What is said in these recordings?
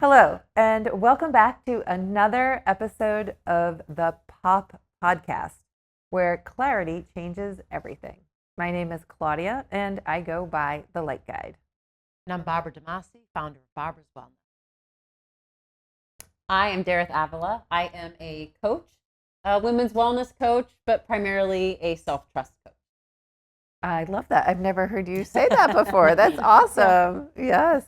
Hello, and welcome back to another episode of the Pop Podcast, where clarity changes everything. My name is Claudia, and I go by the Light Guide. And I'm Barbara DiMasi, founder of Barbara's Wellness. I am Derith Avila. I am a coach, a women's wellness coach, but primarily a self-trust coach. I love that. I've never heard you say that before. That's awesome. Yes.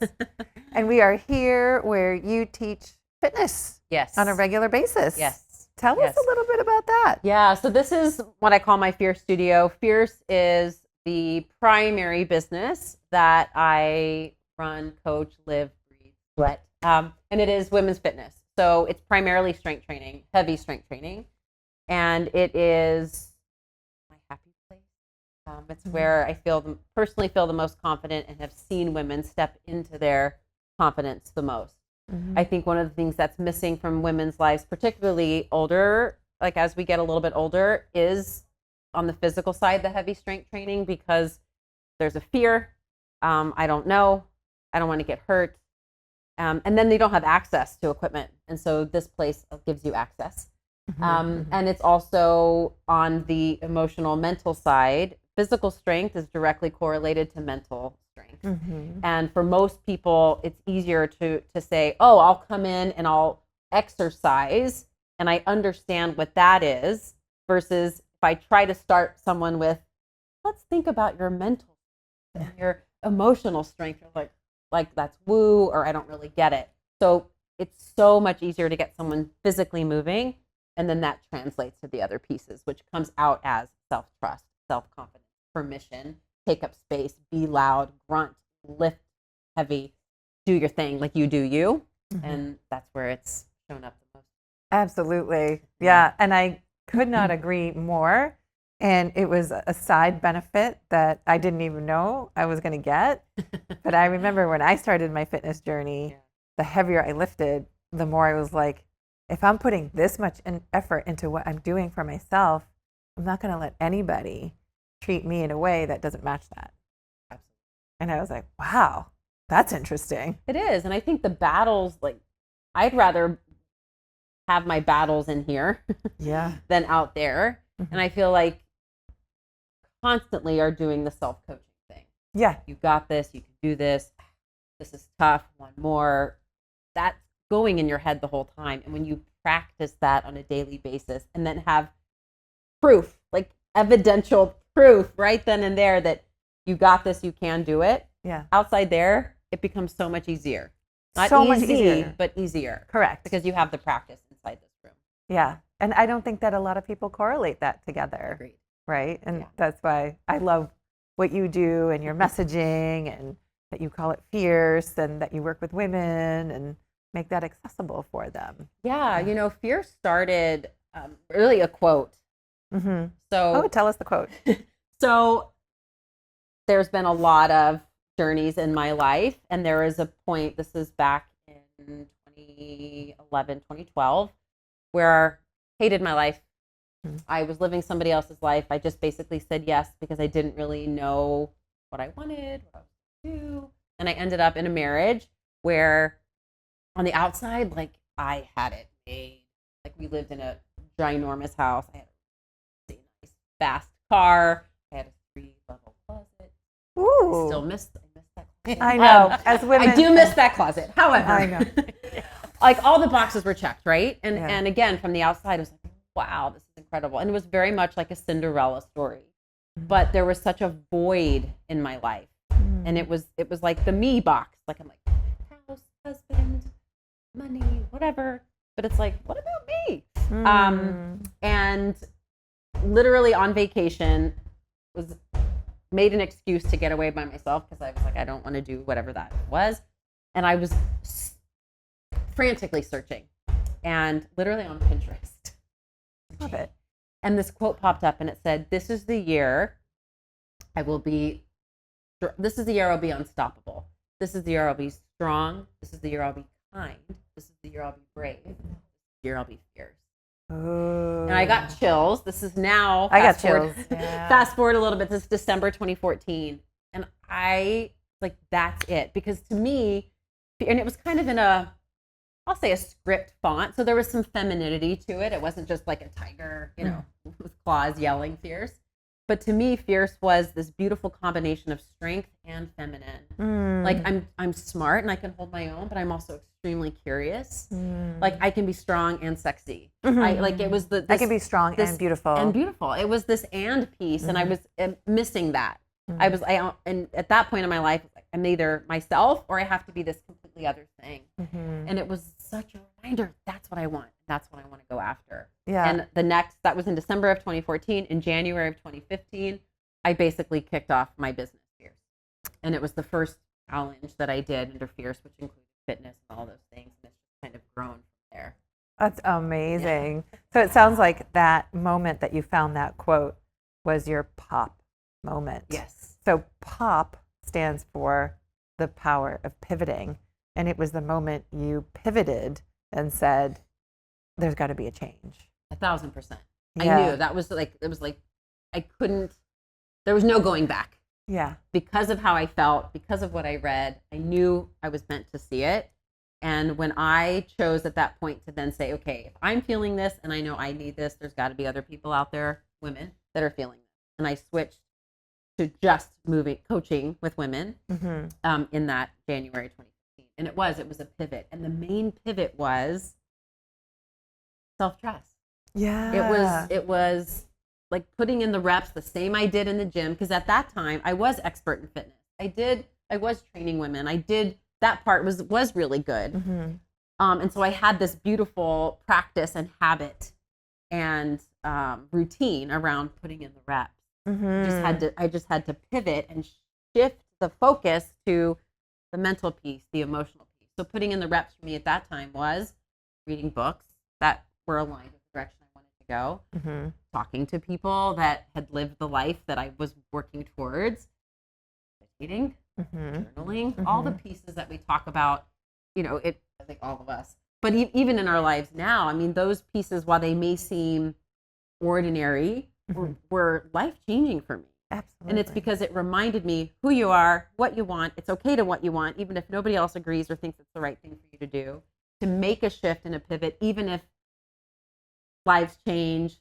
And we are here where you teach fitness Yes. on a regular basis. Yes. Tell us a little bit about that. Yeah. So this is what I call my Fierce Studio. Fierce is the primary business that I run, coach, live, breathe, sweat. And it is women's fitness. So it's primarily strength training, heavy strength training. And it is my happy place. It's where I personally feel the most confident and have seen women step into their confidence the most. I think one of the things that's missing from women's lives, particularly older, like as we get a little bit older, is on the physical side, the heavy strength training, because there's a fear. I don't know. I don't want to get hurt. And then they don't have access to equipment. And so this place gives you access. And it's also on the emotional, mental side. Physical strength is directly correlated to mental strength. And for most people, it's easier to say, oh, I'll come in and I'll exercise and I understand what that is, versus if I try to start someone with, let's think about your mental and your emotional strength, you're like that's woo, or I don't really get it. So it's so much easier to get someone physically moving, and then that translates to the other pieces, which comes out as self-trust, self-confidence, permission, take up space, be loud, grunt, lift heavy, do your thing like you do you. And that's where it's shown up the most. Absolutely. Yeah. And I could not agree more. And it was a side benefit that I didn't even know I was going to get. But I remember when I started my fitness journey, the heavier I lifted, the more I was like, if I'm putting this much effort into what I'm doing for myself, I'm not going to let anybody treat me in a way that doesn't match that. Absolutely. And I was like, wow, that's interesting. It is. And I think the battles, like, I'd rather have my battles in here than out there. And I feel like constantly are doing the self-coaching thing. Yeah. You got this, you can do this. This is tough, one more. That's going in your head the whole time. And when you practice that on a daily basis and then have proof, like evidential proof right then and there that you got this, you can do it. Yeah. Outside there, it becomes so much easier. Not so easy, much easier. but easier. Correct. Because you have the practice inside this room. Yeah. And I don't think that a lot of people correlate that together. Agreed. Right. And that's why I love what you do and your messaging, and that you call it fierce, and that you work with women and make that accessible for them. Yeah. You know, fear started really a quote. So, tell us the quote. So there's been a lot of journeys in my life, and there is a point, this is back in 2011, 2012, where I hated my life. I was living somebody else's life. I just basically said yes because I didn't really know what I wanted, what I was going to do. And I ended up in a marriage where on the outside, like, I had it made. Like, we lived in a ginormous house. I had a nice, fast car. I had a 3-level closet. Ooh. I still miss that closet. I know. As women, I do miss that closet. However, I know. like, all the boxes were checked, right? And Yeah. and again, from the outside, it was like, wow, this is incredible. And it was very much like a Cinderella story. But there was such a void in my life. And it was like the me box. Like, I'm like, house, husband, money, whatever. But it's like, what about me? And literally on vacation, made an excuse to get away by myself because I was like, I don't want to do whatever that was. And I was frantically searching, and literally on Pinterest. Love it. And this quote popped up, and it said, this is the year I'll be unstoppable. This is the year I'll be strong. This is the year I'll be kind. This is the year I'll be brave. This is the year I'll be fierce. Oh. And I got chills. This is now. I got chills. Yeah. Fast forward a little bit. This is December 2014. And I, like, that's it. Because to me, and it was kind of in a I'll say a script font. So there was some femininity to it. It wasn't just like a tiger, with claws yelling fierce. But to me, fierce was this beautiful combination of strength and feminine. Like I'm smart and I can hold my own, but I'm also extremely curious. Like I can be strong and sexy. It was I can be strong and beautiful. And beautiful. It was this and piece, and I was missing that. And at that point in my life, I'm either myself or I have to be this completely other thing. And it was such a reminder. That's what I want. That's what I want to go after. Yeah. And that was in December of 2014. In January of 2015, I basically kicked off my business, Fierce. And it was the first challenge that I did under Fierce, which included fitness and all those things. And it's just kind of grown from there. That's amazing. Yeah. So it sounds like that moment that you found that quote was your pop moment. Yes. So pop stands for the power of pivoting. And it was the moment you pivoted and said, there's got to be a change. 1,000%. Yeah. I knew that was like, it was like, there was no going back. Yeah. Because of how I felt, because of what I read, I knew I was meant to see it. And when I chose at that point to then say, okay, if I'm feeling this and I know I need this, there's got to be other people out there, women, that are feeling this. And I switched to just coaching with women in that January 2015. And it was a pivot. And the main pivot was self-trust. Yeah. It was like putting in the reps, the same I did in the gym. Because at that time I was expert in fitness. I was training women. That part was really good. And so I had this beautiful practice and habit and routine around putting in the reps. I just had to pivot and shift the focus to the mental piece, the emotional piece. So putting in the reps for me at that time was reading books that were aligned with the direction I wanted to go, talking to people that had lived the life that I was working towards, meditating, journaling, all the pieces that we talk about, I think all of us, but even in our lives now, I mean, those pieces, while they may seem ordinary, were life-changing for me. Absolutely. And it's because it reminded me who you are, what you want. It's okay to what you want, even if nobody else agrees or thinks it's the right thing for you to do, to make a shift and a pivot, even if lives change,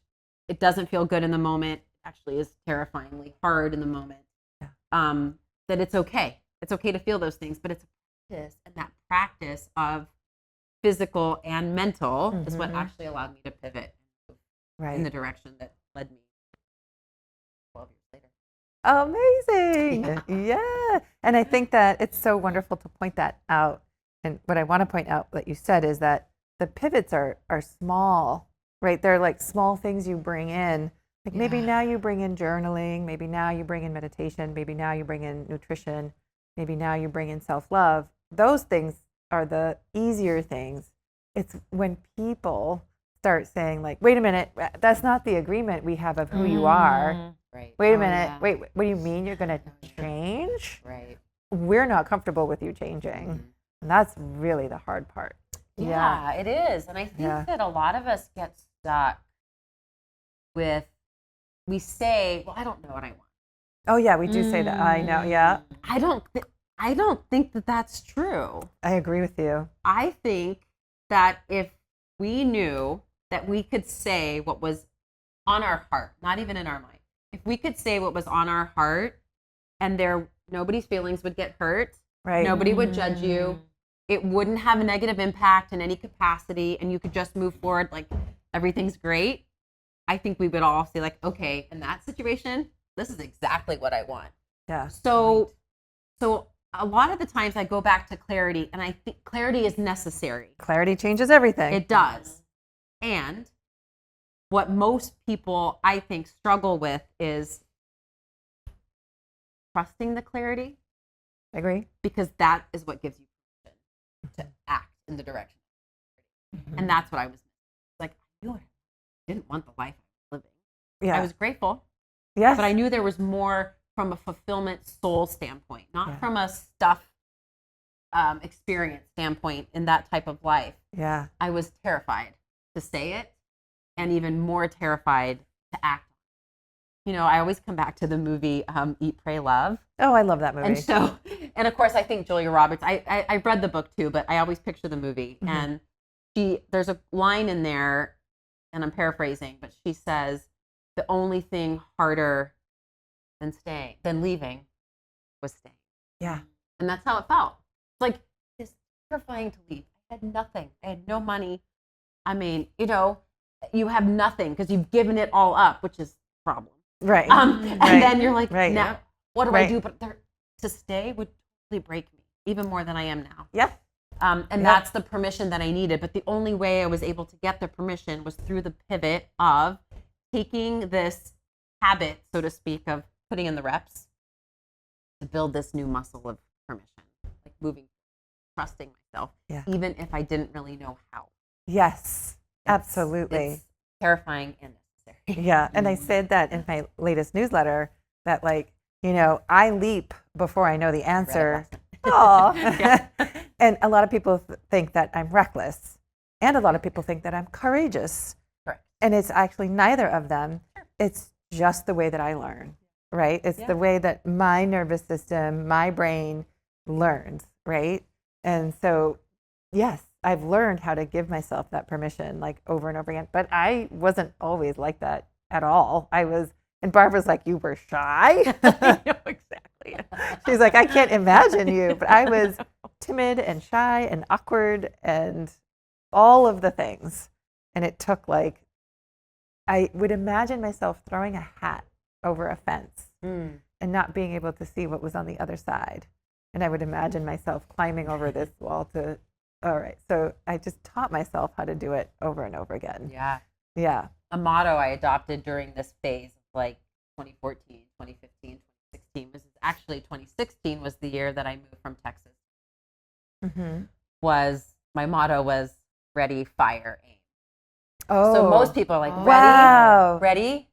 it doesn't feel good in the moment, actually is terrifyingly hard in the moment, that it's okay. It's okay to feel those things, but it's a practice, and that practice of physical and mental is what actually allowed me to pivot in the direction that led me 12 years later. Amazing. Yeah. And I think that it's so wonderful to point that out. And what I want to point out that you said is that the pivots are small, right? They're like small things you bring in. Like maybe now you bring in journaling, maybe now you bring in meditation, maybe now you bring in nutrition, maybe now you bring in self-love. Those things are the easier things. It's when people start saying like, wait a minute, that's not the agreement we have of who you are. Right. Wait a minute. Wait, what do you mean you're going to change? Right. We're not comfortable with you changing. And that's really the hard part. Yeah, it is. And I think that a lot of us get stuck with, we say, well, I don't know what I want. Oh yeah, we do say that. I know. Yeah. I don't think that that's true. I agree with you. I think that if we knew that we could say what was on our heart, not even in our mind, if we could say what was on our heart and nobody's feelings would get hurt, right? Nobody would judge you. It wouldn't have a negative impact in any capacity, and you could just move forward like everything's great. I think we would all say like, okay, in that situation, this is exactly what I want. Yeah. So a lot of the times I go back to clarity, and I think clarity is necessary. Clarity changes everything. It does. And what most people, I think, struggle with is trusting the clarity. I agree. Because that is what gives you permission to act in the direction. And that's what I was like. I knew I didn't want the life I was living. Yeah. I was grateful. Yes. But I knew there was more from a fulfillment soul standpoint, not from a stuff experience standpoint in that type of life. Yeah. I was terrified to say it, and even more terrified to act. I always come back to the movie Eat, Pray, Love. Oh, I love that movie. And so, and of course, I think Julia Roberts, I read the book too, but I always picture the movie. And there's a line in there, and I'm paraphrasing, but she says the only thing harder than leaving was staying. Yeah. And that's how it felt. It's like, it's terrifying to leave. I had nothing. I had no money. I mean, you have nothing because you've given it all up, which is a problem. Right. And then you're like, now what do I do? But to stay would totally break me, even more than I am now. Yeah. And that's the permission that I needed. But the only way I was able to get the permission was through the pivot of taking this habit, so to speak, of putting in the reps to build this new muscle of permission, like moving, trusting myself, even if I didn't really know how. Yes, absolutely. It's terrifying and necessary. Yeah. And I said that in my latest newsletter that, like, I leap before I know the answer. Oh. And a lot of people think that I'm reckless. And a lot of people think that I'm courageous. Correct. And it's actually neither of them. It's just the way that I learn, right? It's the way that my nervous system, my brain learns, right? And so, yes, I've learned how to give myself that permission, like, over and over again. But I wasn't always like that at all. And Barbara's like, you were shy? I know, exactly. She's like, I can't imagine you. But I was timid and shy and awkward and all of the things. And it took, like, I would imagine myself throwing a hat over a fence and not being able to see what was on the other side. And I would imagine myself climbing over this wall all right. So I just taught myself how to do it over and over again. Yeah. Yeah. A motto I adopted during this phase, like 2014, 2015, 2016, was actually 2016 was the year that I moved from Texas. My motto was ready, fire, aim. Oh. So most people are like, wow. ready,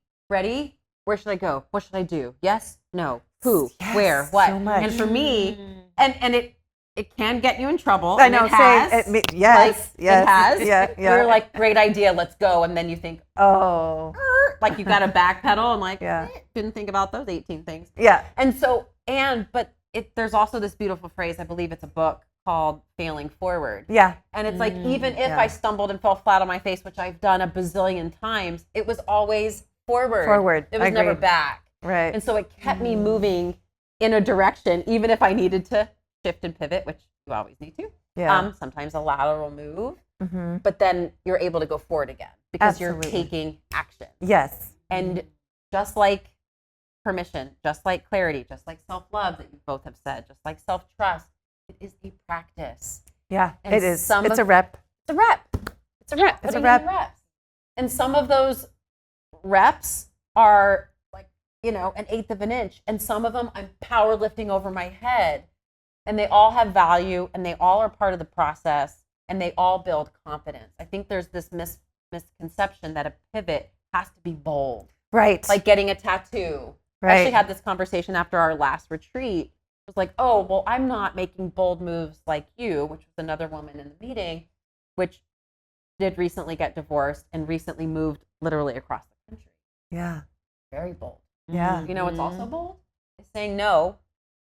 where should I go? What should I do? Yes, no, who, yes, where, what? So much. And for me, and it can get you in trouble. I know. It has. Yes. Like, Yes. It has. Yeah. You're like, great idea, let's go. And then you think, oh. like you got to backpedal and like, didn't think about those 18 things. Yeah. And so, but there's also this beautiful phrase, I believe it's a book called Failing Forward. Yeah. And it's like, even if I stumbled and fell flat on my face, which I've done a bazillion times, it was always forward. Forward. It was never back. Right. And so it kept me moving in a direction, even if I needed to shift and pivot, which you always need to. Yeah. Sometimes a lateral move, but then you're able to go forward again because you're taking action. Yes. And just like permission, just like clarity, just like self-love that you both have said, just like self-trust, it is a practice. Yeah, and it is. It's a rep. It's a rep. It's a rep. It's a rep. Reps. And some of those reps are like, an eighth of an inch. And some of them I'm powerlifting over my head. And they all have value and they all are part of the process and they all build confidence. I think there's this misconception that a pivot has to be bold. Right. Like getting a tattoo. Right. I actually had this conversation after our last retreat. It was like, oh, well, I'm not making bold moves like you, which was another woman in the meeting, which did recently get divorced and recently moved literally across the country. Yeah. Very bold. Yeah. You know what's also bold? Is saying no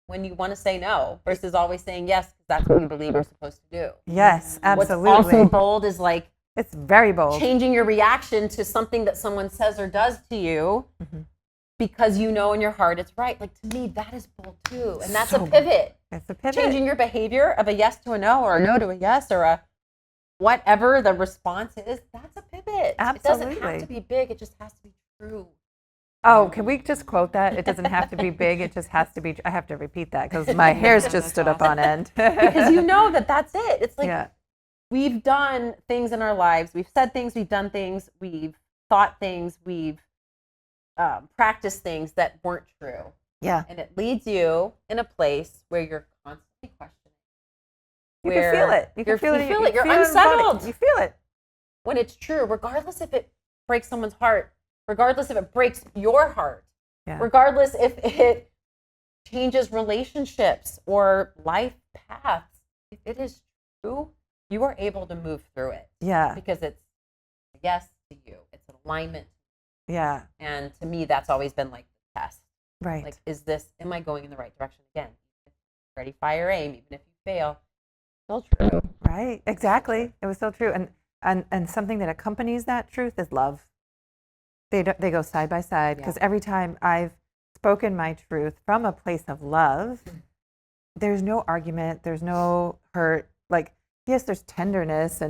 when you want to say no versus always saying yes because that's what you believe you're supposed to do. Yes, absolutely. What's also bold is like it's very bold. Changing your reaction to something that someone says or does to you because you know in your heart it's right. Like to me, that is bold too. And that's a pivot. It's a pivot. Changing your behavior of a yes to a no or a no to a yes or a whatever the response is, that's a pivot. Absolutely. It doesn't have to be big. It just has to be true. Oh, can we just quote that? It doesn't have to be big. It just has to be. I have to repeat that because my hair's just stood up on end. Because you know that's it. It's like we've done things in our lives. We've said things. We've done things. We've thought things. We've practiced things that weren't true. Yeah. And it leads you in a place where you're constantly questioning. You can feel it. You can feel it. You feel it. You're unsettled. You feel it. When it's true, regardless if it breaks someone's heart, regardless if it breaks your heart, regardless if it changes relationships or life paths, if it is true, you are able to move through it. Yeah. Because it's a yes to you. It's an alignment. Yeah. And to me, that's always been like the test. Right. Like, am I going in the right direction again? Ready, fire, aim, even if you fail. Still true. Right. Exactly. It was so true. And And something that accompanies that truth is love. They go side by side, because every time I've spoken my truth from a place of love, there's no argument, there's no hurt. Like, yes, there's tenderness,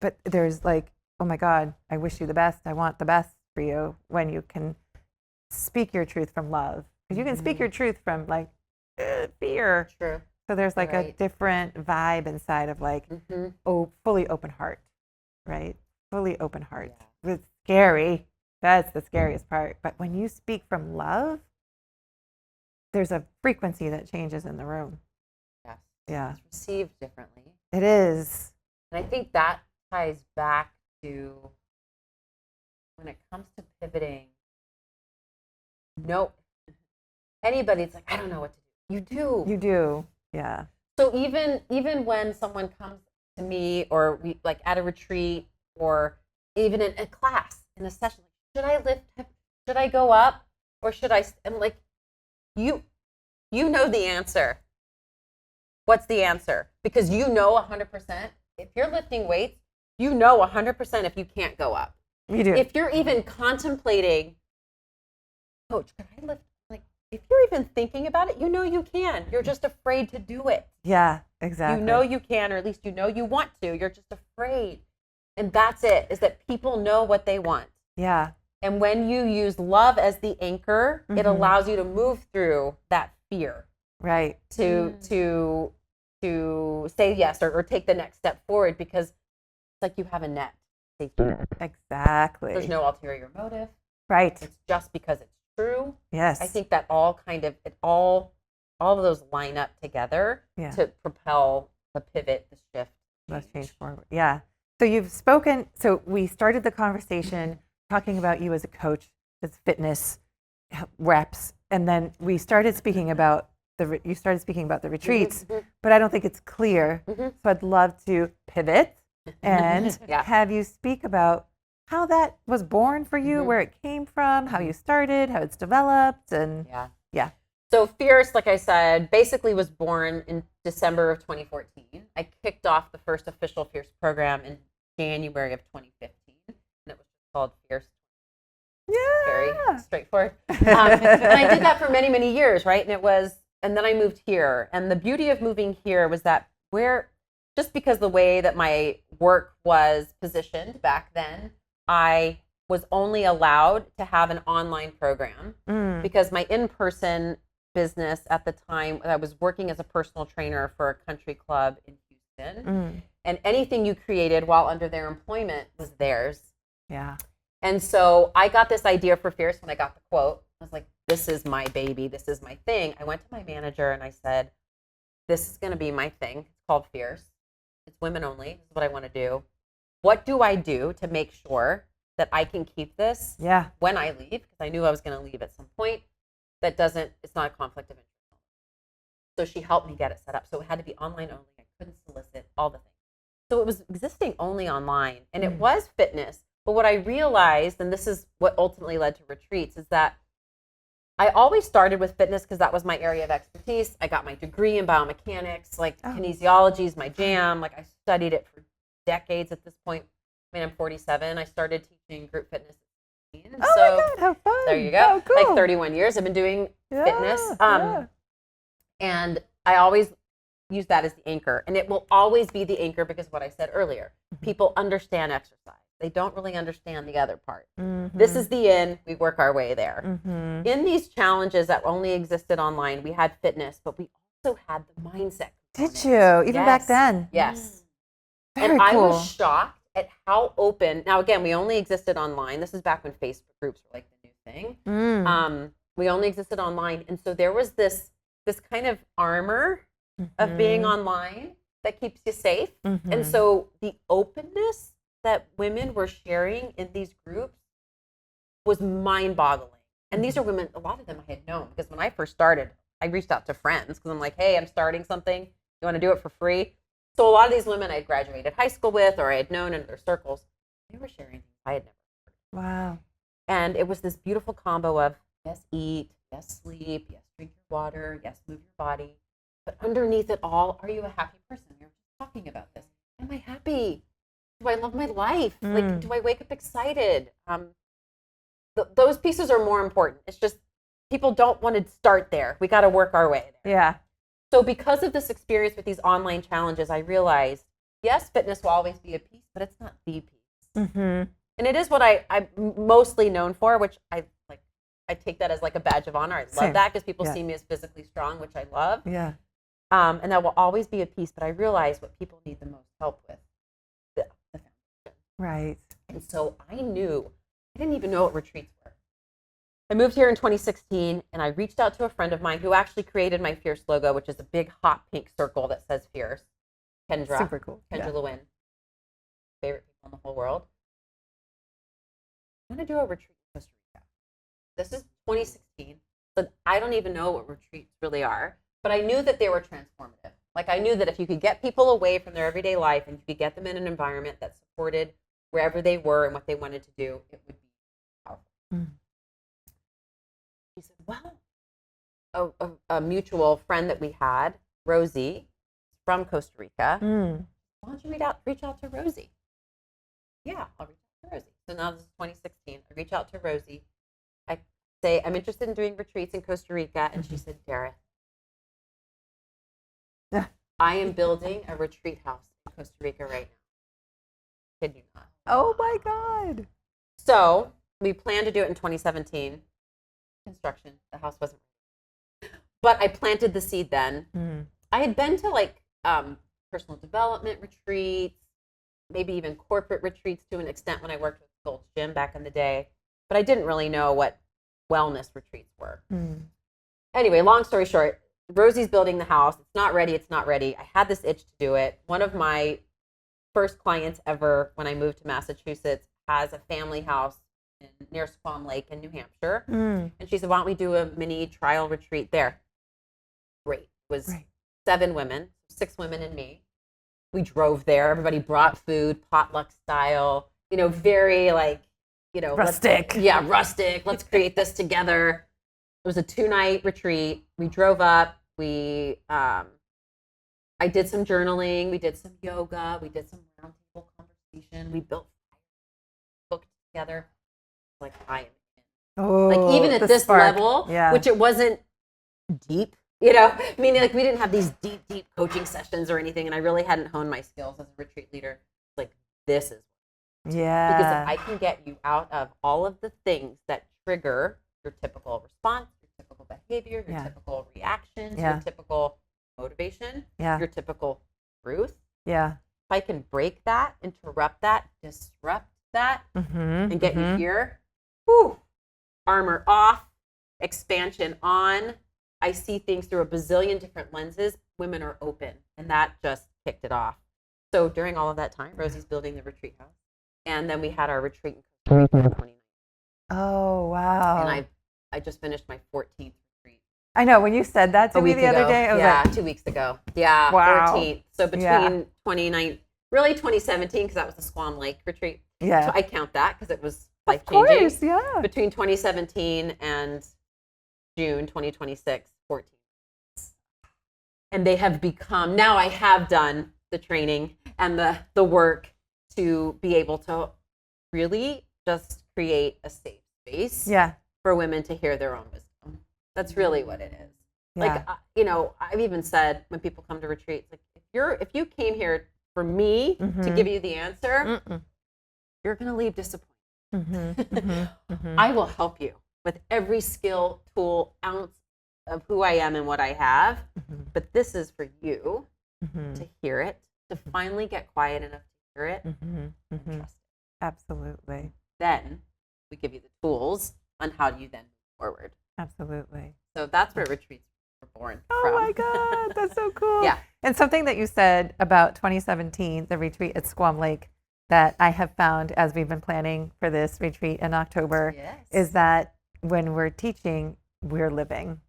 but there's like, oh my God, I wish you the best. I want the best for you, when you can speak your truth from love. Because you can speak your truth from like fear. True. So there's like a different vibe inside of like, fully open heart, right? Fully open heart. Yeah. It's scary. That's the scariest part. But when you speak from love, there's a frequency that changes in the room. Yes. Yeah. It's received differently. It is. And I think that ties back to when it comes to pivoting. No, anybody's like, I don't know what to do. You do. You do. Yeah. So even when someone comes to me, or we like at a retreat, or even in a class, in a session, should I lift? Should I go up, or should I? I'm like, you know the answer. What's the answer? Because you know 100%. If you're lifting weights, you know 100% if you can't go up. You do. If you're even contemplating, Coach, could I lift? Like, if you're even thinking about it, you know you can. You're just afraid to do it. Yeah, exactly. You know you can, or at least you know you want to. You're just afraid. And that's it, is that people know what they want. Yeah. And when you use love as the anchor, it allows you to move through that fear. Right. To say yes, or take the next step forward, because it's like you have a net. Safety net. Exactly. There's no ulterior motive. Right. It's just because it's true. Yes. I think that all of those line up together to propel the pivot, the shift. Let's change forward. Yeah. So you've spoken. So we started the conversation talking about you as a coach, as fitness reps, and then we started speaking about you started speaking about the retreats, but I don't think it's clear. So I'd love to pivot and have you speak about how that was born for you, where it came from, how you started, how it's developed, and yeah. So Fierce, like I said, basically was born in December of 2014. I kicked off the first official Fierce program in January of 2015, and it was called Fierce. Yeah. Very straightforward. And I did that for many, many years, right? And then I moved here. And the beauty of moving here was that just because the way that my work was positioned back then, I was only allowed to have an online program because my in-person business at the time, I was working as a personal trainer for a country club in Houston. And anything you created while under their employment was theirs. Yeah. And so I got this idea for Fierce when I got the quote. I was like, this is my baby. This is my thing. I went to my manager and I said, this is going to be my thing. It's called Fierce. It's women only. This is what I want to do. What do I do to make sure that I can keep this when I leave? Because I knew I was going to leave at some point. It's not a conflict of interest. So she helped me get it set up. So it had to be online only. I couldn't solicit all the things. So it was existing only online, and it was fitness. But what I realized, and this is what ultimately led to retreats, is that I always started with fitness because that was my area of expertise. I got my degree in biomechanics, kinesiology is my jam. Like, I studied it for decades at this point. I mean, I'm 47. I started teaching group fitness at 15. Oh my God, how fun. There you go. Oh, cool. Like 31 years I've been doing fitness. And I always use that as the anchor. And it will always be the anchor because of what I said earlier. People understand exercise. They don't really understand the other part. This is the in, we work our way there. In these challenges that only existed online, we had fitness, but we also had the mindset component. Did you? Even back then? Yes. Very and cool. I was shocked at how open, now again, we only existed online. This is back when Facebook groups were like the new thing. We only existed online. And so there was this kind of armor of being online that keeps you safe. And so the openness that women were sharing in these groups was mind-boggling. And these are women, a lot of them I had known, because when I first started, I reached out to friends because I'm like, hey, I'm starting something. You want to do it for free? So a lot of these women I had graduated high school with, or I had known in their circles, they were sharing things I had never heard. Wow. And it was this beautiful combo of yes, eat, yes, sleep, yes, drink your water, yes, move your body. But underneath it all, are you a happy person? We were just talking about this. Am I happy? do I love my life? Like, do I wake up excited? Those pieces are more important. It's just people don't want to start there. We got to work our way there. Yeah. So because of this experience with these online challenges, I realized, yes, fitness will always be a piece, but it's not the piece. Mm-hmm. And it is what I'm mostly known for, which I like. I take that as like a badge of honor. I love Same. that because people Yeah. see me as physically strong, which I love. Yeah. And that will always be a piece. But I realize what people need the most help with, the foundation. Right. And so I didn't even know what retreats were. I moved here in 2016, and I reached out to a friend of mine who actually created my Fierce logo, which is a big hot pink circle that says Fierce. Kendra. Super cool. Kendra Yeah. Lewin. Favorite people in the whole world. I'm going to do a retreat in Costa Rica. This is 2016. So I don't even know what retreats really are, but I knew that they were transformative. Like I knew that if you could get people away from their everyday life and you could get them in an environment that supported wherever they were and what they wanted to do, it would be powerful. Mm. He said, well, a mutual friend that we had, Rosie, from Costa Rica, why don't you reach out to Rosie? Yeah, I'll reach out to Rosie. So now this is 2016. I reach out to Rosie. I say, I'm interested in doing retreats in Costa Rica. And she said, Derith, I am building a retreat house in Costa Rica right now. Kid you not. Oh my God. So we planned to do it in 2017. Construction, the house wasn't ready. But I planted the seed then. I had been to like personal development retreats, maybe even corporate retreats to an extent when I worked with Gold's Gym back in the day, but I didn't really know what wellness retreats were. Anyway, long story short, Rosie's building the house. It's not ready. It's not ready. I had this itch to do it. One of my first clients ever when I moved to Massachusetts has a family house near Squam Lake in New Hampshire. And she said, why don't we do a mini trial retreat there? Great. It was 7 women, 6 women and me. We drove there. Everybody brought food, potluck style, very like, Rustic. Rustic. Let's create this together. It was a 2-night retreat. We drove up. I did some journaling. We did some yoga. We did some roundtable conversation. We built cooked together. Like I am in. Oh, like even at this spark. level, Yeah. which it wasn't deep, meaning like we didn't have these deep coaching sessions or anything. And I really hadn't honed my skills as a retreat leader. Like this is Yeah. because if I can get you out of all of the things that trigger your typical response, your typical behavior, your typical reactions, your typical motivation, your typical truth. Yeah. If I can break that, interrupt that, disrupt that, and get you here, armor off, expansion on. I see things through a bazillion different lenses. Women are open, and that just kicked it off. So during all of that time, Rosie's building the retreat house. And then we had our retreat in Costa Rica in 2019. Oh, wow. And I just finished my 14th retreat. I know. When you said that to me the other day, I was like, 2 weeks ago. Yeah, wow. 14th. So between 2017, because that was the Squam Lake retreat. Yeah. So I count that because it was Of life-changing. course, yeah. Between 2017 and June 2026, 14. And they have become, now I have done the training and the work to be able to really just create a safe space for women to hear their own wisdom. That's really what it is. Yeah. Like, I've even said when people come to retreats, like if you came here for me to give you the answer, you're going to leave disappointed. I will help you with every skill, tool, ounce of who I am and what I have. But this is for you to hear it, to finally get quiet enough to hear it and trust it. Absolutely. Then we give you the tools on how do you then move forward. Absolutely. So that's where retreats were born Oh from. my God, that's so cool. Yeah. And something that you said about 2017, the retreat at Squam Lake, that I have found as we've been planning for this retreat in October, is that when we're teaching, we're living.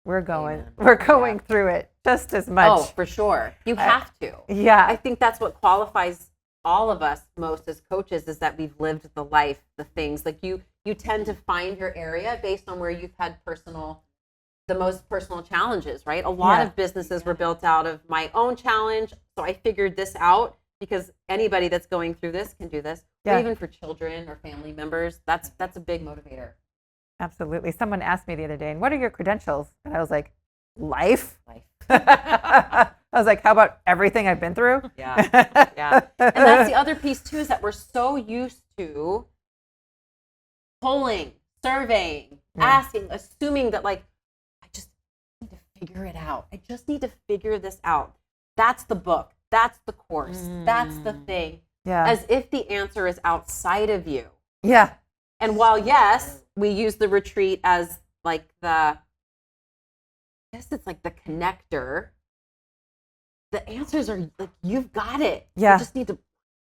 We're going through it just as much. Oh, for sure. You have to. Yeah. I think that's what qualifies all of us most as coaches is that we've lived the life, the things. Like you tend to find your area based on where you've had the most personal challenges, right? A lot of businesses were built out of my own challenge. So I figured this out because anybody that's going through this can do this, Yeah. or even for children or family members. That's a big motivator. Absolutely. Someone asked me the other day, and what are your credentials? And I was like, life. Life. I was like, how about everything I've been through? Yeah. Yeah. And that's the other piece too, is that we're so used to polling, surveying, asking, assuming that like, I just need to figure it out. I just need to figure this out. That's the book. That's the course. That's the thing. Yeah. As if the answer is outside of you. Yeah. And while, yes, we use the retreat as like I guess it's like the connector, the answers are like, you've got it. Yeah. You just need to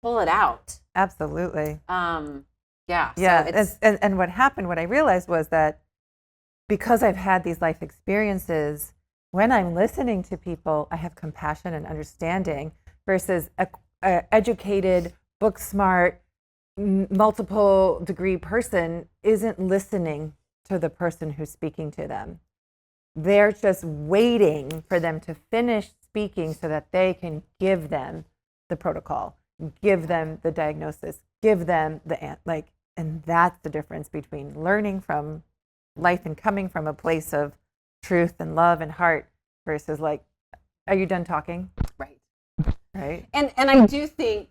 pull it out. Absolutely. Yeah. Yeah. So and what happened, what I realized was that because I've had these life experiences, when I'm listening to people, I have compassion and understanding versus a educated, book smart, multiple degree person isn't listening to the person who's speaking to them. They're just waiting for them to finish speaking so that they can give them the protocol, give them the diagnosis, give them and that's the difference between learning from life and coming from a place of truth and love and heart versus like, are you done talking? right. Right. And I do think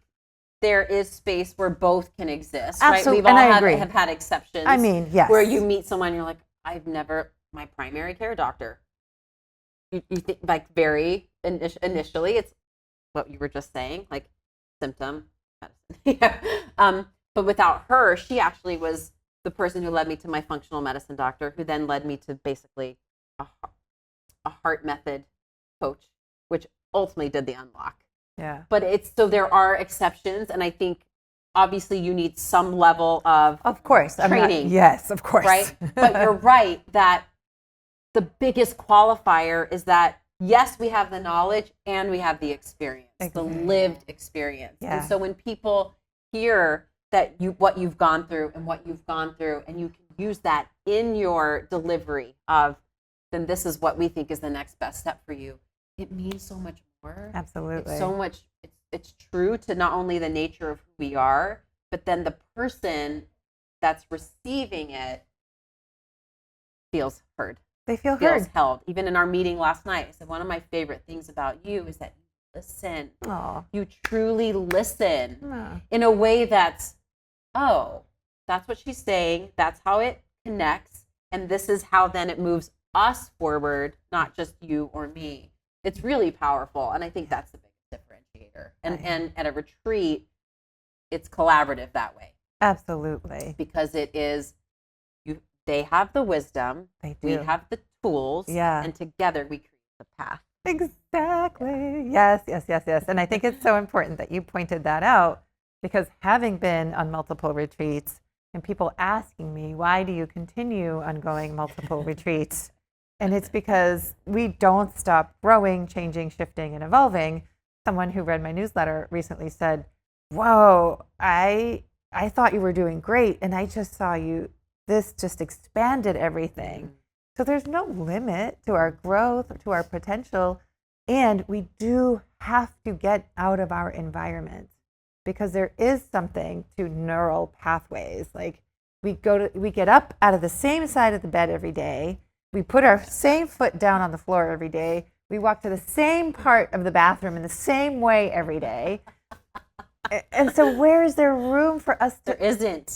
there is space where both can exist. Right? Absolutely. We've all And I agree. have had exceptions. I mean, yes. Where you meet someone, you're like, I've never, my primary care doctor. You think like very initially, it's what you were just saying, like symptom medicine. Yeah. But without her, she actually was the person who led me to my functional medicine doctor, who then led me to basically a heart method coach, which ultimately did the unlock. Yeah. But so there are exceptions, and I think obviously you need some level of course training. Yes, of course. Right? But you're right that the biggest qualifier is that yes, we have the knowledge and we have the experience, the lived experience. Yeah. And so when people hear that what you've gone through, and you can use that in your delivery of, then this is what we think is the next best step for you. It means so much more. Absolutely. It's so much. It's true to not only the nature of who we are, but then the person that's receiving it feels heard. They feel Feels heard. held. Even in our meeting last night, I said one of my favorite things about you is that you listen. Oh. You truly listen in a way that's, oh, that's what she's saying. That's how it connects, and this is how then it moves us forward, not just you or me. It's really powerful, and I think that's the biggest differentiator. And at a retreat, it's collaborative that way. Absolutely. Because it is they have the wisdom, They we do. have the tools, and together we create the path. Exactly. Yes. And I think it's so important that you pointed that out, because having been on multiple retreats and people asking me, why do you continue on going multiple retreats? And it's because we don't stop growing, changing, shifting, and evolving. Someone who read my newsletter recently said, whoa, I thought you were doing great, and I just saw you, this just expanded everything. So there's no limit to our growth, to our potential, and we do have to get out of our environment, because there is something to neural pathways. Like we get up out of the same side of the bed every day. We put our same foot down on the floor every day. We walk to the same part of the bathroom in the same way every day. And so where is there room for us to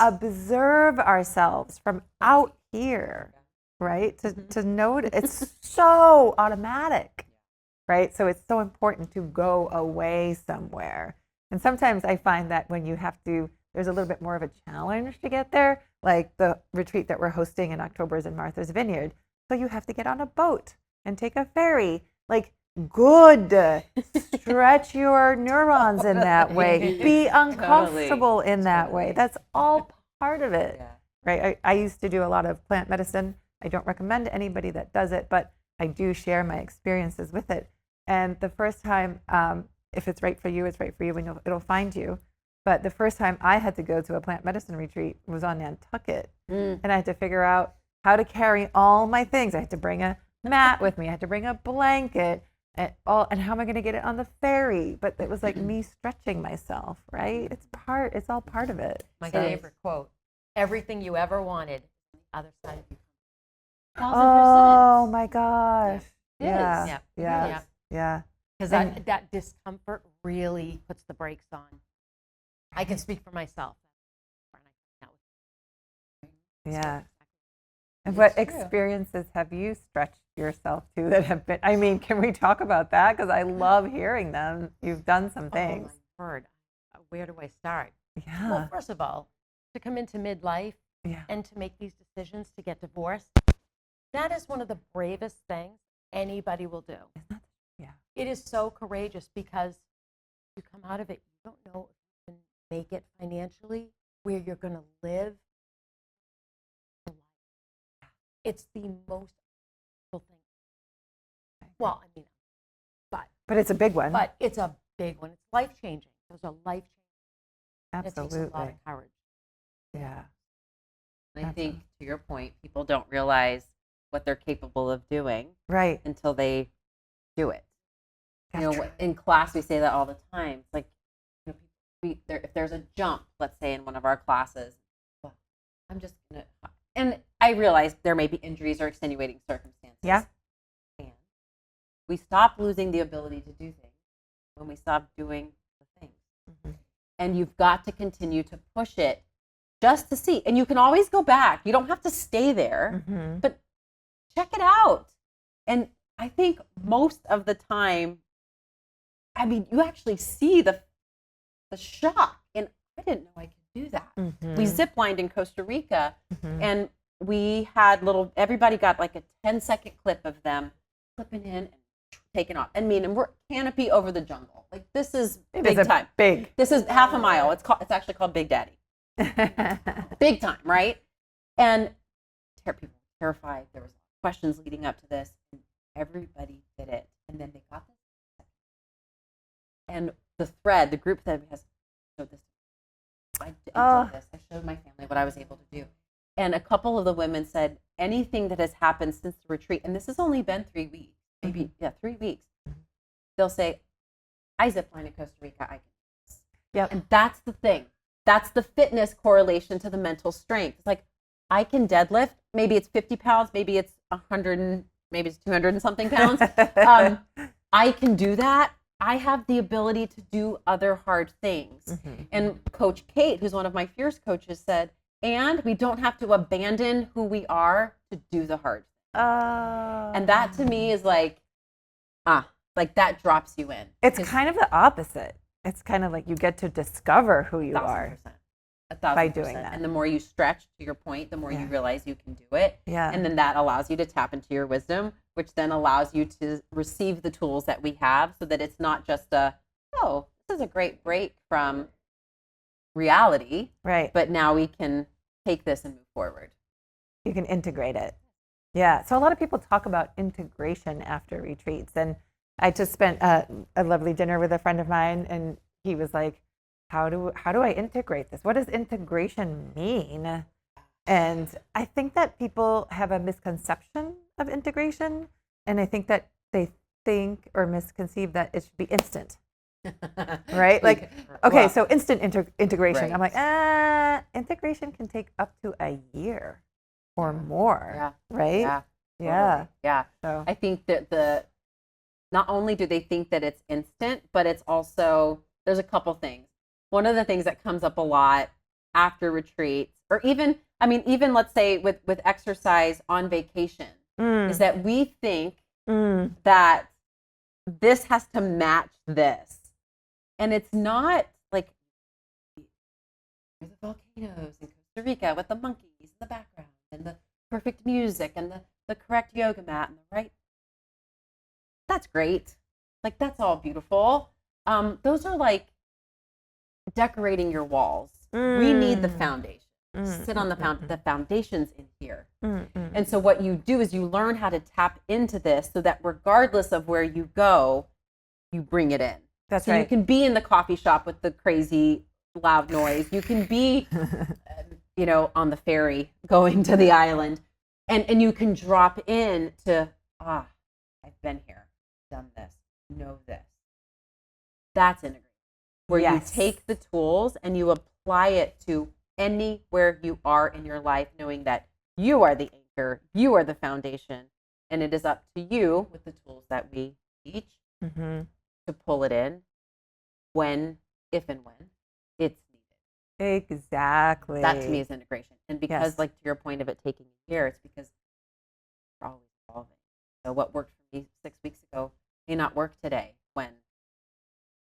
observe ourselves from out here, right? To note, it's so automatic, right? So it's so important to go away somewhere. And sometimes I find that when you have to, there's a little bit more of a challenge to get there, like the retreat that we're hosting in October is in Martha's Vineyard. So you have to get on a boat and take a ferry. Like, good. Stretch your neurons in that way. Be uncomfortable in that way. That's all part of it, right? I used to do a lot of plant medicine. I don't recommend anybody that does it, but I do share my experiences with it. And the first time, if it's right for you, it's right for you, and it'll find you. But the first time I had to go to a plant medicine retreat was on Nantucket. And I had to figure out how to carry all my things. I had to bring a mat with me. I had to bring a blanket. and how am I going to get it on the ferry? But it was like me stretching myself, right? It's all part of it. My So- favorite quote: "Everything you ever wanted, on the other side of you." 1000%. Oh my gosh. It is. Yeah. Yeah. Yeah. Yeah. Yeah. Because And- that discomfort really puts the brakes on. I can speak for myself. Yeah. And It's what true. experiences have you stretched yourself to that have been, I mean, can we talk about that? Because I love hearing them. You've done some things. Oh my word. Where do I start? Yeah. Well, first of all, to come into midlife Yeah. and to make these decisions to get divorced, that is one of the bravest things anybody will do. Yeah. It is so courageous because you come out of it, you don't know if you can make it financially, where you're going to live. It's the most beautiful thing. Well, I mean, But it's a big one. but it's a big one. It's life changing. Those are life changing. It takes a lot Absolutely. of courage. Yeah. And I think, to your point, people don't realize what they're capable of doing Right. until they do it. You That's know, true. in class we say that all the time. It's like, you know, if there's a jump, let's say in one of our classes, well, I'm just gonna. And I realize there may be injuries or extenuating circumstances. Yeah. And we stop losing the ability to do things when we stop doing the things. Mhm. And you've got to continue to push it just to see. And you can always go back. You don't have to stay there, Mhm. but check it out. And I think most of the time, I mean, you actually see the shock. And I didn't know I could do that. Mhm. We ziplined in Costa Rica, Mhm. and we had everybody got like a 10-second clip of them flipping in and taking off. I mean, and we're canopy over the jungle. Like, this is It big is a time. Big. This is half a mile. It's actually called Big Daddy. Big time, right? And people were terrified. There was questions leading up to this. And everybody did it. And then they got this. And the group that has showed this. I did this. I showed my family what I was able to do. And a couple of the women said, anything that has happened since the retreat, and this has only been 3 weeks, maybe, 3 weeks, they'll say, I zipline in Costa Rica, I can do this. Yep. And that's the thing. That's the fitness correlation to the mental strength. It's like, I can deadlift. Maybe it's 50 pounds. Maybe it's 100 and maybe it's 200 and something pounds. I can do that. I have the ability to do other hard things. Mhm. And Coach Kate, who's one of my fierce coaches, said, and we don't have to abandon who we are to do the hard. And that to me is like that drops you in. It's kind of the opposite. It's kind of like you get to discover who you are. 1,000%. by doing that. And the more you stretch, to your point, the more Yeah. you realize you can do it. Yeah. And then that allows you to tap into your wisdom, which then allows you to receive the tools that we have so that it's not just this is a great break from reality, Right. but now we can take this and move forward. You can integrate it. Yeah. So a lot of people talk about integration after retreats. And I just spent a lovely dinner with a friend of mine, and he was like, how do I integrate this? What does integration mean? And I think that people have a misconception of integration. And I think that they think or misconceive that it should be instant. Right? Like, okay, Well, so instant integration. I'm Right. like, integration can take up to a year or more. Yeah. Right? Yeah. Yeah. Totally. Yeah. So I think that not only do they think that it's instant, but it's also, there's a couple things. One of the things that comes up a lot after retreats, or even let's say with exercise on vacation, is that we think that this has to match this. And it's not. Like, there's the volcanoes in Costa Rica with the monkeys in the background and the perfect music and the correct yoga mat and the right. That's great. Like, that's all beautiful. Those are like decorating your walls. We need the foundation. Sit on the foundation's in here. And so what you do is you learn how to tap into this so that regardless of where you go, you bring it in. That's So right. you can be in the coffee shop with the crazy loud noise. You can be, on the ferry going to the island, and you can drop in to, I've been here, done this. know this. That's integration. Where Yes. you take the tools and you apply it to anywhere you are in your life, knowing that you are the anchor, you are the foundation, and it is up to you with the tools that we teach Mm-hmm. to pull it in when, if and when it's needed. Exactly. That to me is integration. And because, Yes. like to your point of it taking a year, it's because we're always evolving. So what worked for me 6 weeks ago may not work today when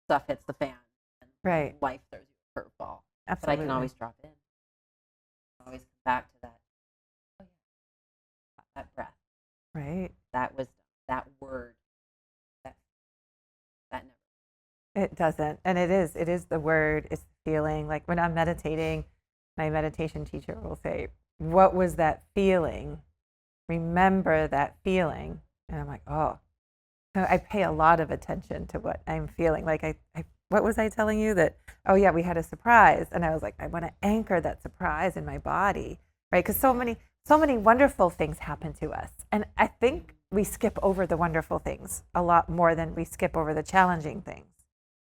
stuff hits the fan and Right. life throws you a curveball. But I Absolutely. can always drop in. I can always come back to that. Oh yeah, that breath, Right. that wisdom, that word, that never. It doesn't. And it is the word, it's the feeling. Like when I'm meditating, my meditation teacher will say, "What was that feeling? Remember that feeling." And I'm like, oh. So I pay a lot of attention to what I'm feeling. Like I what was I telling you that, oh yeah, we had a surprise. And I was like, I want to anchor that surprise in my body, right? Because so many wonderful things happen to us. And I think we skip over the wonderful things a lot more than we skip over the challenging things,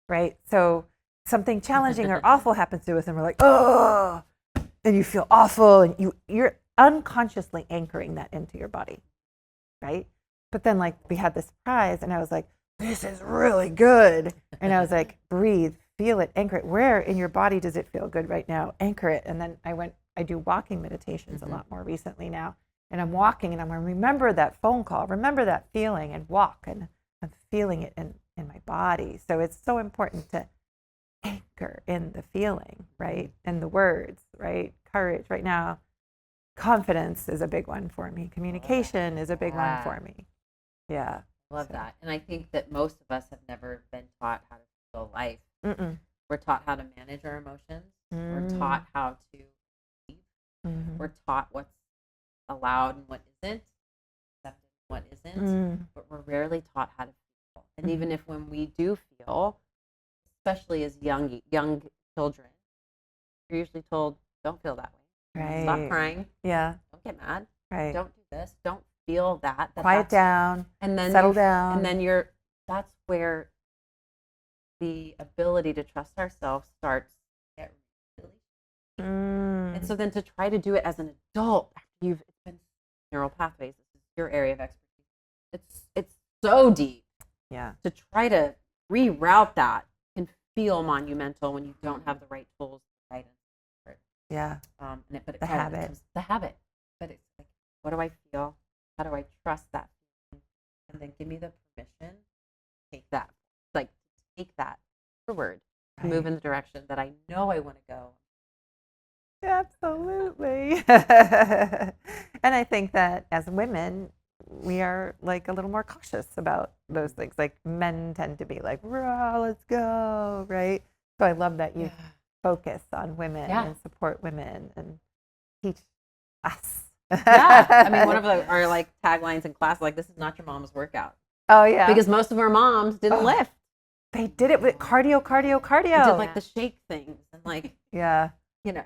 right? So something challenging or awful happens to us and we're like, oh, and you feel awful and you're unconsciously anchoring that into your body, right? But then like we had this surprise and I was like, this is really good. And I was like, breathe, feel it, anchor it. Where in your body does it feel good right now? Anchor it. And then I do walking meditations a lot more recently now. And I'm walking and I'm going to remember that phone call, remember that feeling and walk. And I'm feeling it in my body. So it's so important to anchor in the feeling, right? And the words, right? Courage right now. Confidence is a big one for me. Communication is a big one for me. Yeah. Love So- that. And I think that most of us have never been taught how to feel life. Mm-mm. We're taught how to manage our emotions. We're Mm. taught how to leave. Mhm. We're taught what's allowed and what isn't, accepted and what isn't. Mm. But we're rarely taught how to feel. And even if when we do feel, especially as young children, you're usually told, don't feel that way. Right. Stop crying. Yeah. Don't get mad. Right. Don't do this. Don't feel that. Quiet that's- down. And then Settle down. And then that's where the ability to trust ourselves starts to get really. Mm. And so then to try to do it as an adult after it's been neural pathways, this is your area of expertise. It's so deep. Yeah. To try to reroute that can feel monumental when you don't have the right tools, right? Yeah. But The habit. becomes the habit. But it's like, what do I feel? How do I trust that feeling? And then give me the permission to take that, like take that forward, to move in the direction that I know I want to go. Absolutely. And I think that as women, we are like a little more cautious about those things. Like men tend to be like, raw, let's go, right? So I love that you focus on women and support women and teach us. I mean, one of our like taglines in class, like, this is not your mom's workout. Oh yeah. Because most of our moms didn't lift. They did it with cardio. They did like the shake things and like, yeah.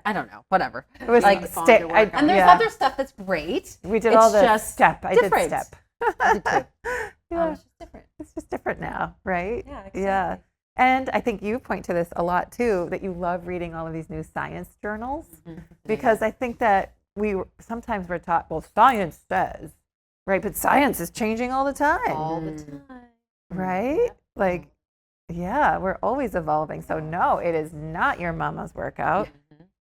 I don't know, whatever. It was like, and there's other stuff that's great. We did It's all the just step. I different. did step. I did too. Yeah. It's just different. It's just different now, right? Yeah, exactly. Yeah. And I think you point to this a lot too, that you love reading all of these new science journals, because I think that sometimes we're taught, well, science says, right? But science is changing all the time. All the time. Right? Like, yeah, we're always evolving. So no, it is not your mama's workout.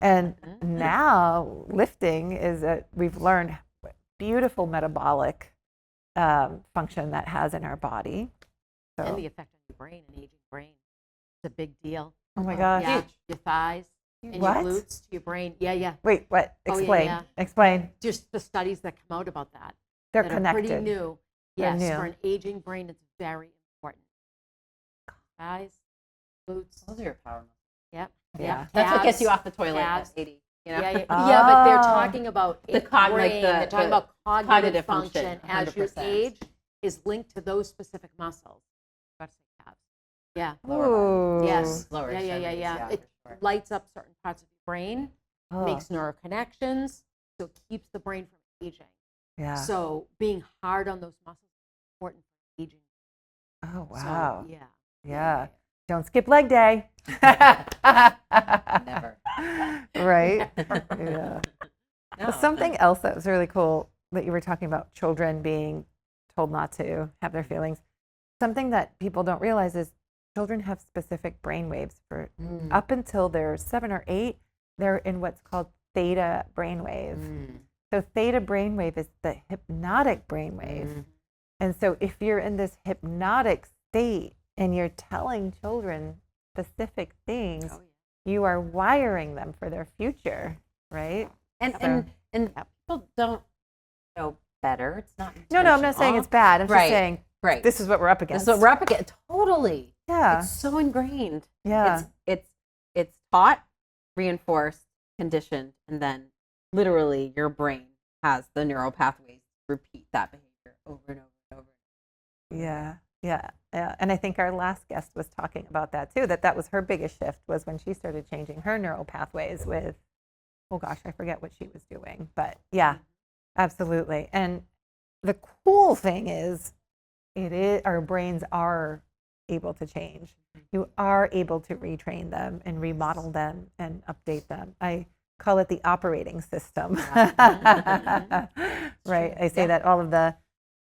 And now lifting we've learned what beautiful metabolic function that has in our body. So, And the effect on your brain, an aging brain. It's a big deal. oh my gosh. Yeah, your thighs and What? your glutes to your brain. Yeah, yeah. Wait, what? Oh, yeah, Explain. yeah. Explain. Just the studies that come out about that. They're that connected. Are pretty new. They're Yes, new. for an aging brain, it's very important. Thighs, glutes. Those are your power muscles. Yep. Yeah. Yep. That's what gets you Calves, off the toilet calves. at 80. Yeah, yeah. Yeah, but they're Oh. talking about The cog- like brain. the- They're talking the about cognitive cognitive function, function, as you 100%. age is linked to those specific muscles. Got to say calves. Yeah. Ooh. Yes. Lower Yeah, yeah, yeah, extremities, yeah. It for sure. lights up certain parts of your brain, Oh, makes neural connections, so it keeps the brain from aging. yeah. So being hard on those muscles is important for aging. Oh, So, wow. yeah. Yeah. Don't skip leg day. Never. Right? Yeah. No. Something else that was really cool that you were talking about children being told not to have their feelings. Something that people don't realize is children have specific brain waves for up until they're 7 or 8, they're in what's called theta brainwave. So theta brainwave is the hypnotic brainwave. And so if you're in this hypnotic state and you're telling children specific things, you are wiring them for their future, right? And people don't know better. It's not No, I'm not saying it's bad. I'm just saying this is what we're up against. This is what we're up against. Totally. Yeah. It's so ingrained. Yeah. It's taught, reinforced, conditioned, and then literally your brain has the neural pathways to repeat that behavior over and over and over. Yeah. And I think our last guest was talking about that too, that was her biggest shift was when she started changing her neural pathways with, oh gosh, I forget what she was doing. But yeah, absolutely. And the cool thing is, our brains are able to change. You are able to retrain them and remodel them and update them. I call it the operating system. Right? I say that all of the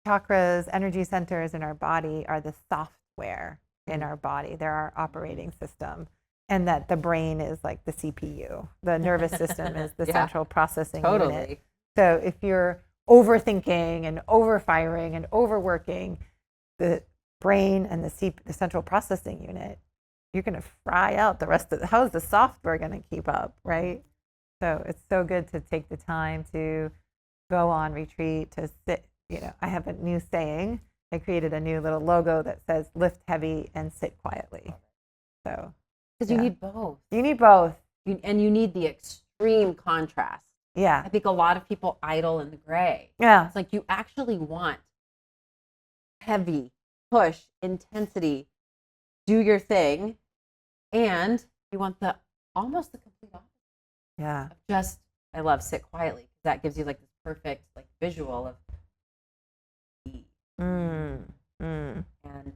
chakras, energy centers in our body are the software in our body. They're our operating system. And that the brain is like the CPU. The nervous system is the central processing unit. So if you're overthinking and overfiring and overworking the brain and the central processing unit, you're going to fry out the rest of how is the software going to keep up, right? So it's so good to take the time to go on retreat, to sit. I have a new saying. I created a new little logo that says lift heavy and sit quietly. So because you need both. You need both. And you need the extreme contrast. Yeah. I think a lot of people idle in the gray. Yeah. It's like you actually want heavy, push, intensity, do your thing, and you want almost the complete opposite. Yeah. Just, I love sit quietly. That gives you like this perfect like visual of and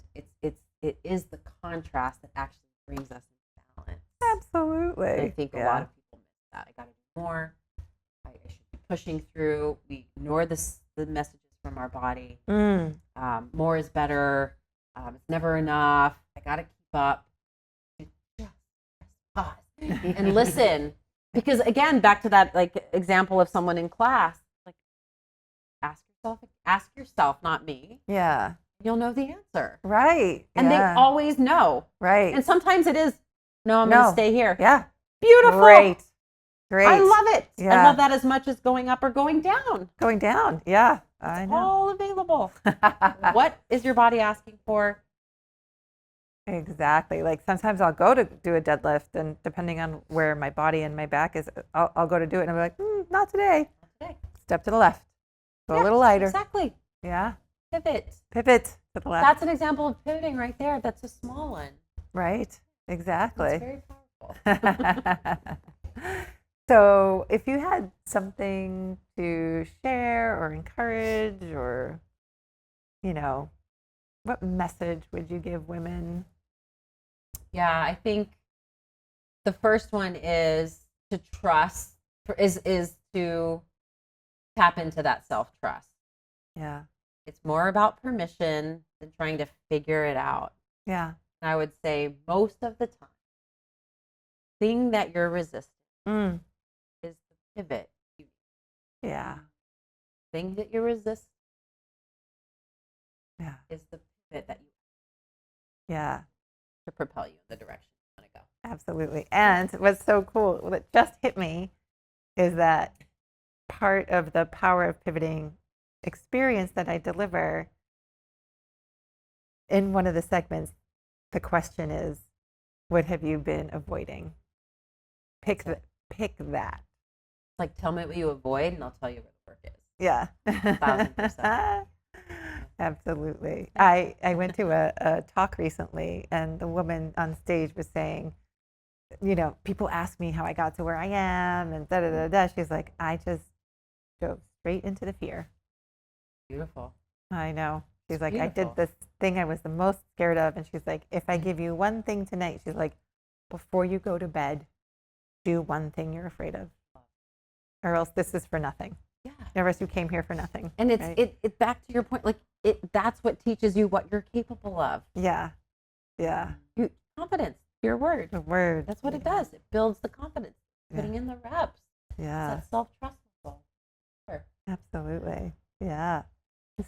it is the contrast that actually brings us into balance. Absolutely. And I think a lot of people miss that. I got to do more. I should be pushing through. We ignore the messages from our body. More is better. It's never enough. I got to keep up. Just pause and listen. Because again, back to that like example of someone in class, like ask yourself, not me. Yeah. You'll know the answer. Right. And they always know. Right. And sometimes it is, no, I'm going to stay here. Yeah. Beautiful. Great. I love it. Yeah. I love that as much as going up or going down. Going down. Yeah. I know. All available. What is your body asking for? Exactly. Like sometimes I'll go to do a deadlift, and depending on where my body and my back is, I'll go to do it, and I'm like, not today. Not today. Step to the left. Go a little lighter. Exactly. Yeah. Pivot To the left. That's an example of pivoting right there. That's a small one. Right. Exactly. It's very powerful. So if you had something to share or encourage or, what message would you give women? Yeah, I think the first one is to trust, is to tap into that self-trust. Yeah. It's more about permission than trying to figure it out. Yeah. And I would say most of the time, the thing that you're resisting is the pivot. Yeah. The thing that you're resisting Yeah. is the pivot that you Yeah. to propel you in the direction you want to go. Absolutely. And what's so cool, what just hit me, is that part of the power of pivoting experience that I deliver in one of the segments, the question is, what have you been avoiding? Pick that. It's like, tell me what you avoid, and I'll tell you where the work is. Yeah. 1000%. Absolutely. I went to a talk recently, and the woman on stage was saying, people ask me how I got to where I am, and da da da da. She's like, I just dove straight into the fear. Beautiful. I know. She's like, I beautiful. did this thing I was the most scared of. And she's like, if I give you one thing tonight, she's like, before you go to bed, do one thing you're afraid of, or else this is for nothing. Yeah. Or else you came here for nothing. And it's right? it back to your point, like that's what teaches you what you're capable of. Yeah. Yeah. Confidence, your word. The word. That's what it does. It builds the confidence. Yeah. Putting in the reps. Yeah. That self-trust muscle. Sure. Absolutely. Yeah.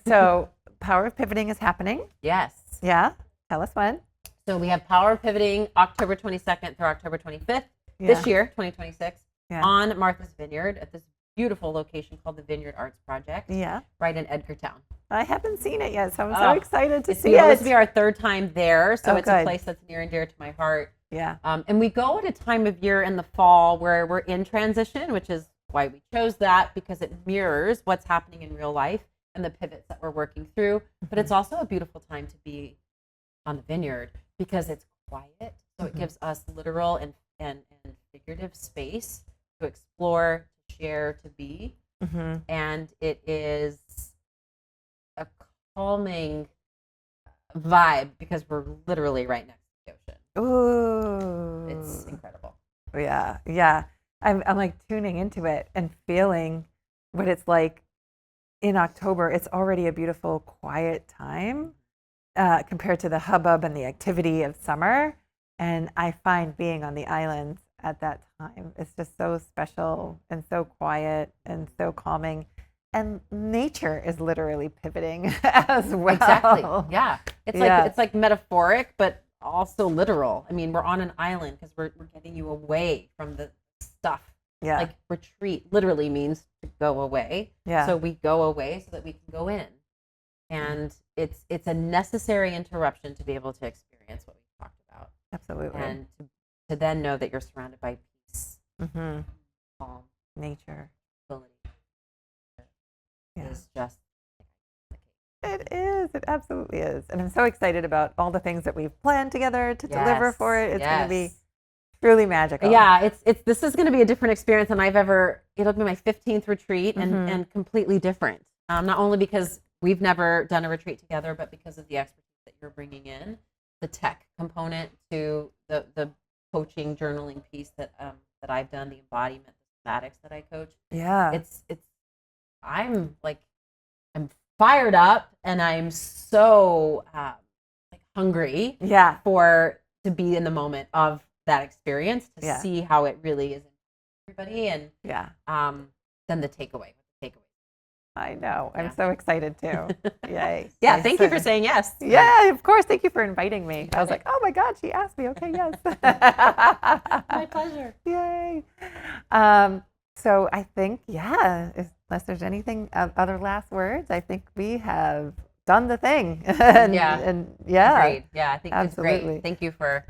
So Power of Pivoting is happening. Yes. Yeah. Tell us when. So we have Power of Pivoting October 22nd through October 25th Yeah. this year, 2026, Yeah. on Martha's Vineyard at this beautiful location called the Vineyard Arts Project, Yeah. right in Edgartown. I haven't seen it yet, so I'm Oh, so excited to It's see beautiful. it. This will be our third time there, so Oh, it's good. a place that's near and dear to my heart. Yeah. And we go at a time of year in the fall where we're in transition, which is why we chose that, because it mirrors what's happening in real life and the pivots that we're working through. But it's also a beautiful time to be on the vineyard because it's quiet. So it gives us literal and figurative space to explore, to share, to be. Mm-hmm. And it is a calming vibe because we're literally right next to the ocean. Ooh. It's incredible. Yeah. Yeah. I'm like tuning into it and feeling what it's like in October. It's already a beautiful, quiet time compared to the hubbub and the activity of summer. And I find being on the islands at that time is just so special and so quiet and so calming. And nature is literally pivoting as well. Exactly. Yeah. Yeah. It's like metaphoric, but also literal. I mean, we're on an island because we're getting you away from the stuff. Yeah. Like retreat literally means to go away. Yeah. So we go away so that we can go in. And it's a necessary interruption to be able to experience what we talked about. Absolutely. And to then know that you're surrounded by peace, Mm-hmm. calm, Nature. ability. Yeah. Is just It is. It absolutely is. And I'm so excited about all the things that we've planned together to deliver for it. It's going to be truly magical. Yeah, this is going to be a different experience than I've ever. It'll be my 15th retreat and completely different. Not only because we've never done a retreat together, but because of the expertise that you're bringing in, the tech component to the coaching journaling piece that I've done, the embodiment, the somatics that I coach. Yeah. I'm fired up and I'm so hungry. Yeah. To be in the moment of that experience to see how it really is in everybody and then the takeaway. I know. I'm so excited too. Yay. Yeah. Thank you for saying yes. Yeah, of course. Thank you for inviting me. I was like, oh my God, she asked me. Okay, yes. My pleasure. Yay. So I think, unless there's anything other last words, I think we have done the thing. And Agreed. Yeah, I think absolutely. it's great. Thank you for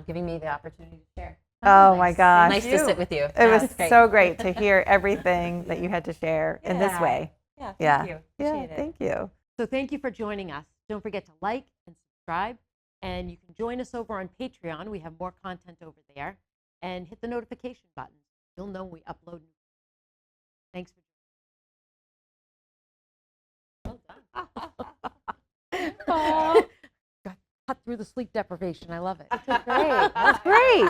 giving me the opportunity to share. Oh my gosh. Nice to sit with you. It was so great to hear everything that you had to share in this way. Yeah, thank you. Yeah, Appreciate it. thank you. So thank you for joining us. Don't forget to like and subscribe. And you can join us over on Patreon. We have more content over there. And hit the notification button. You'll know when we upload. Thanks for Well done. Cut through the sleep deprivation. I love it. Great. That's great.